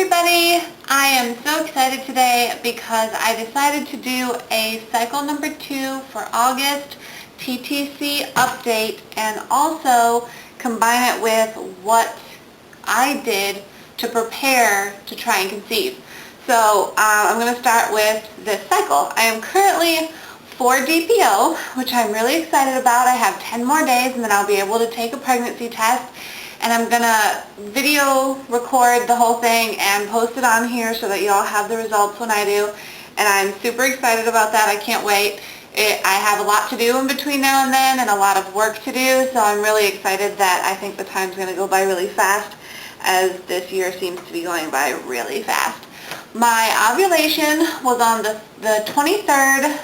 everybody! I am so excited today because I decided to do a cycle number 2 for August TTC update and also combine it with what I did to prepare to try and conceive. So I'm going to start with this cycle. I am currently 4 DPO, which I'm really excited about. I have 10 more days and then I'll be able to take a pregnancy test. And I'm going to video record the whole thing and post it on here so that you all have the results when I do. And I'm super excited about that. I can't wait. I have a lot to do in between now and then and a lot of work to do, so I'm really excited that I think the time's going to go by really fast, as this year seems to be going by really fast. My ovulation was on the 23rd,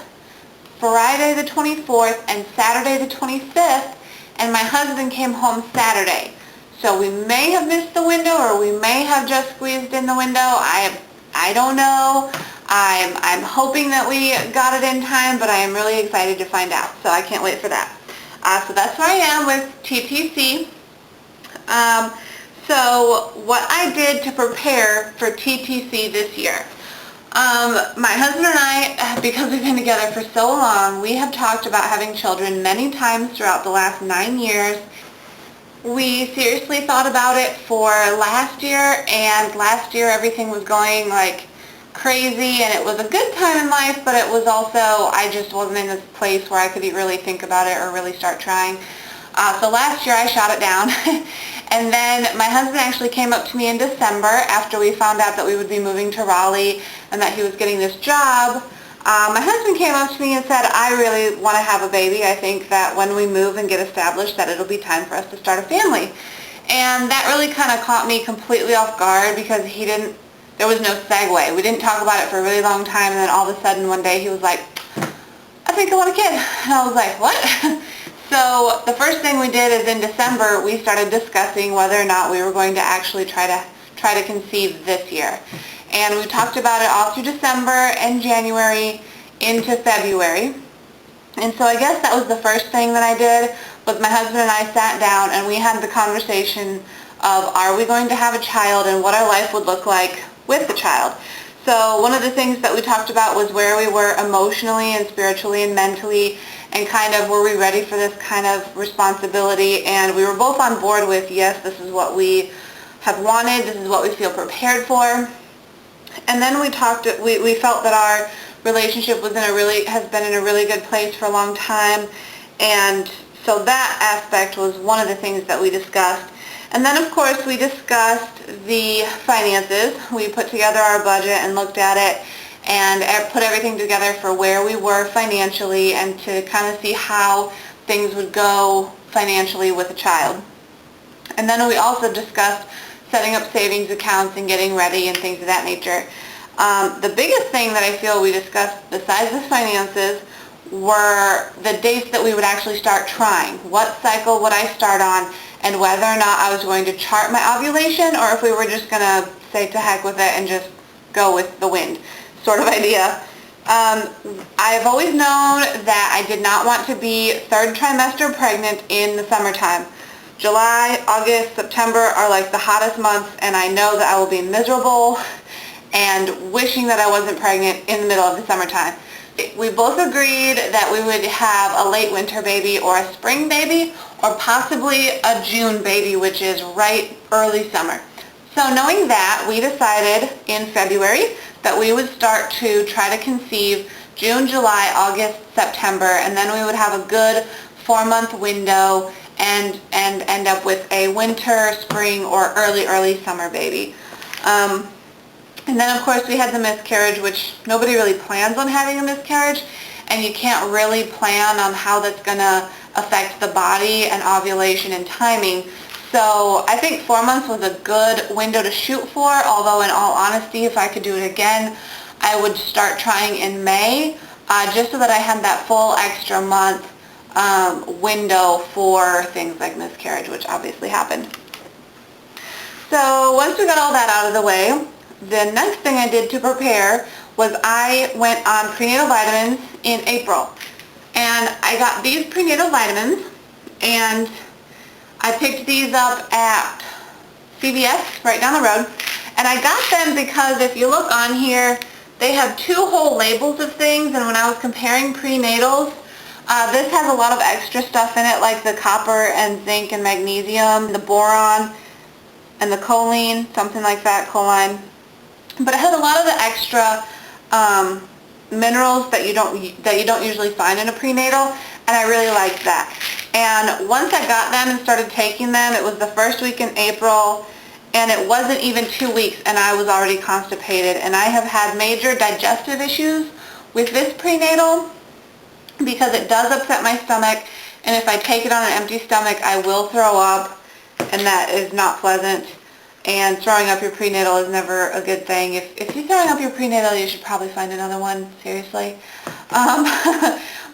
Friday the 24th, and Saturday the 25th, and my husband came home Saturday. So we may have missed the window or we may have just squeezed in the window. I don't know. I'm hoping that we got it in time, but I am really excited to find out. So I can't wait for that. So that's where I am with TTC. So what I did to prepare for TTC this year. My husband and I, because we've been together for so long, we have talked about having children many times throughout the last 9 years. We seriously thought about it for last year, and last year everything was going like crazy, and it was a good time in life, but it was also, I just wasn't in this place where I could really think about it or really start trying. So last year I shot it down. And then my husband actually came up to me in December after we found out that we would be moving to Raleigh and that he was getting this job. My husband came up to me and said, I really want to have a baby. I think that when we move and get established that it'll be time for us to start a family. And that really kind of caught me completely off guard because there was no segue. We didn't talk about it for a really long time, and then all of a sudden one day he was like, I think I want a kid. And I was like, what? So the first thing we did is in December we started discussing whether or not we were going to actually try to conceive this year. And we talked about it all through December and January into February. And so I guess that was the first thing that I did, was my husband and I sat down and we had the conversation of, are we going to have a child and what our life would look like with the child. So one of the things that we talked about was where we were emotionally and spiritually and mentally, and kind of were we ready for this kind of responsibility. And we were both on board with, yes, this is what we have wanted, this is what we feel prepared for. And then we felt that our relationship has been in a really good place for a long time, and so that aspect was one of the things that we discussed. And then of course we discussed the finances. We put together our budget and looked at it and put everything together for where we were financially and to kind of see how things would go financially with a child. And then we also discussed setting up savings accounts and getting ready and things of that nature. The biggest thing that I feel we discussed besides the finances were the dates that we would actually start trying. What cycle would I start on, and whether or not I was going to chart my ovulation or if we were just going to say to heck with it and just go with the wind sort of idea. I've always known that I did not want to be 3rd trimester pregnant in the summertime. July, August, September are like the hottest months, and I know that I will be miserable and wishing that I wasn't pregnant in the middle of the summertime. We both agreed that we would have a late winter baby or a spring baby or possibly a June baby, which is right early summer. So knowing that, we decided in February that we would start to try to conceive June, July, August, September, and then we would have a good 4-month window and end up with a winter, spring, or early summer baby. And then of course we had the miscarriage, which nobody really plans on having a miscarriage, and you can't really plan on how that's going to affect the body and ovulation and timing. So I think 4 months was a good window to shoot for, although in all honesty, if I could do it again, I would start trying in May, just so that I had that full extra month window for things like miscarriage, which obviously happened. So once we got all that out of the way, the next thing I did to prepare was I went on prenatal vitamins in April. And I got these prenatal vitamins, and I picked these up at CVS right down the road, And I got them because if you look on here, they have 2 whole labels of things, and when I was comparing prenatals, this has a lot of extra stuff in it, like the copper and zinc and magnesium, the boron and the choline, something like that, choline. But it has a lot of the extra minerals that you don't usually find in a prenatal, and I really liked that. And once I got them and started taking them, it was the first week in April, and it wasn't even 2 weeks, and I was already constipated. And I have had major digestive issues with this prenatal because it does upset my stomach, and if I take it on an empty stomach, I will throw up, and that is not pleasant. And throwing up your prenatal is never a good thing. If you're throwing up your prenatal, you should probably find another one, seriously.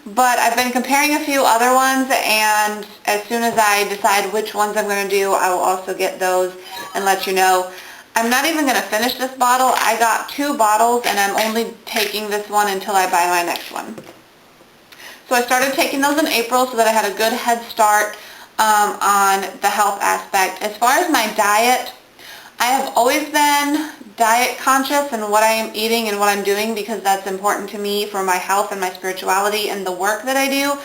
But I've been comparing a few other ones, and as soon as I decide which ones I'm going to do, I will also get those and let you know. I'm not even going to finish this bottle. I got 2 bottles, and I'm only taking this one until I buy my next one. So I started taking those in April so that I had a good head start on the health aspect. As far as my diet, I have always been diet conscious in what I am eating and what I'm doing because that's important to me for my health and my spirituality and the work that I do.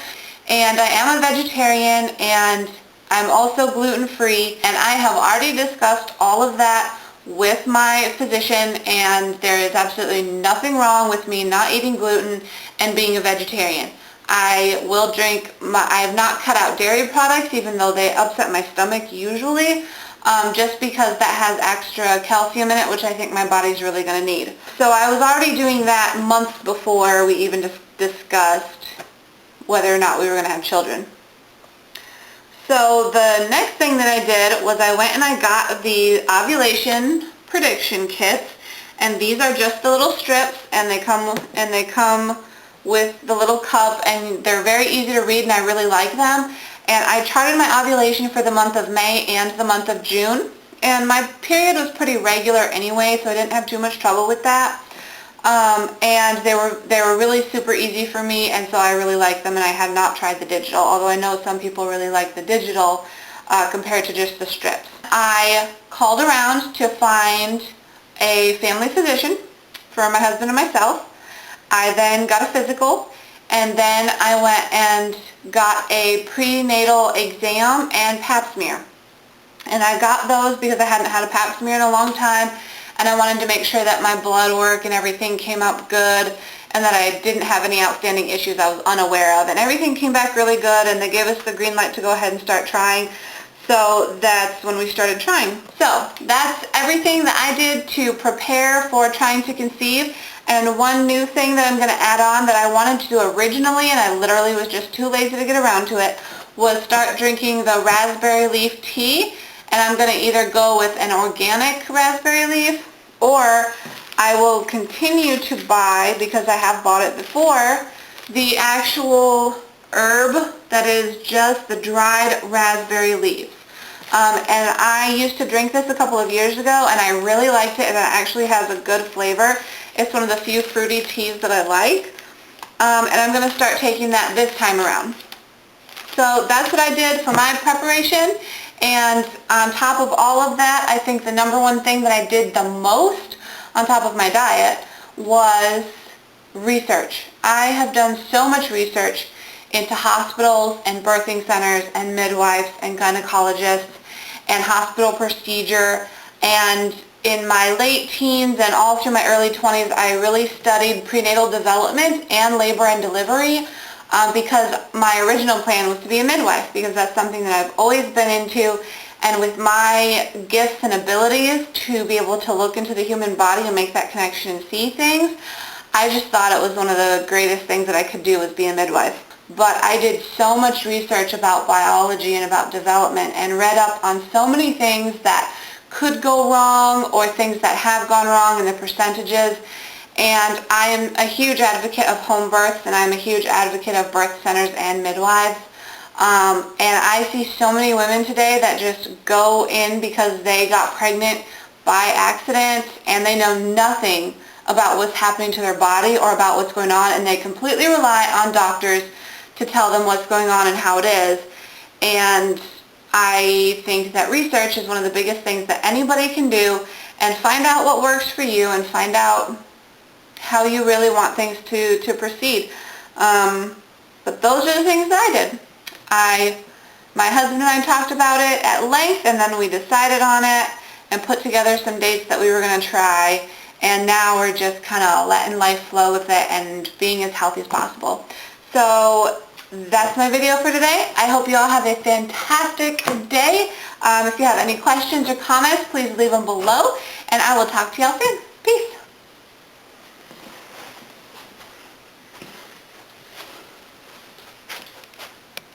And I am a vegetarian, and I'm also gluten-free, and I have already discussed all of that with my physician, and there is absolutely nothing wrong with me not eating gluten and being a vegetarian. I will drink, I have not cut out dairy products even though they upset my stomach usually. Just because that has extra calcium in it, which I think my body's really going to need. So I was already doing that months before we even discussed whether or not we were going to have children. So the next thing that I did was I went and I got the ovulation prediction kits, and these are just the little strips, and they come with the little cup, and they're very easy to read, and I really like them. And I charted my ovulation for the month of May and the month of June. And my period was pretty regular anyway, so I didn't have too much trouble with that. And they were really super easy for me, and so I really liked them, and I had not tried the digital, although I know some people really like the digital compared to just the strips. I called around to find a family physician for my husband and myself. I then got a physical, and then I went and got a prenatal exam and pap smear. And I got those because I hadn't had a pap smear in a long time, and I wanted to make sure that my blood work and everything came up good, and that I didn't have any outstanding issues I was unaware of. And everything came back really good, and they gave us the green light to go ahead and start trying. So that's when we started trying. So that's everything that I did to prepare for trying to conceive. And one new thing that I'm going to add on that I wanted to do originally, and I literally was just too lazy to get around to it, was start drinking the raspberry leaf tea. And I'm going to either go with an organic raspberry leaf, or I will continue to buy, because I have bought it before, the actual herb that is just the dried raspberry leaves. And I used to drink this a couple of years ago, and I really liked it, and it actually has a good flavor. It's one of the few fruity teas that I like. And I'm going to start taking that this time around. So that's what I did for my preparation. And on top of all of that, I think the number one thing that I did the most on top of my diet was research. I have done so much research into hospitals and birthing centers and midwives and gynecologists and hospital procedure. And in my late teens and all through my early 20s, I really studied prenatal development and labor and delivery because my original plan was to be a midwife, because that's something that I've always been into. And with my gifts and abilities to be able to look into the human body and make that connection and see things, I just thought it was one of the greatest things that I could do was be a midwife. But I did so much research about biology and about development and read up on so many things that could go wrong or things that have gone wrong and the percentages. And I am a huge advocate of home births, and I'm a huge advocate of birth centers and midwives. And I see so many women today that just go in because they got pregnant by accident and they know nothing about what's happening to their body or about what's going on, and they completely rely on doctors to tell them what's going on and how it is. And I think that research is one of the biggest things that anybody can do, and find out what works for you and find out how you really want things to proceed. But those are the things that I did. My husband and I talked about it at length, and then we decided on it and put together some dates that we were going to try, and now we're just kind of letting life flow with it and being as healthy as possible. So that's my video for today. I hope you all have a fantastic day. If you have any questions or comments, please leave them below, and I will talk to y'all soon.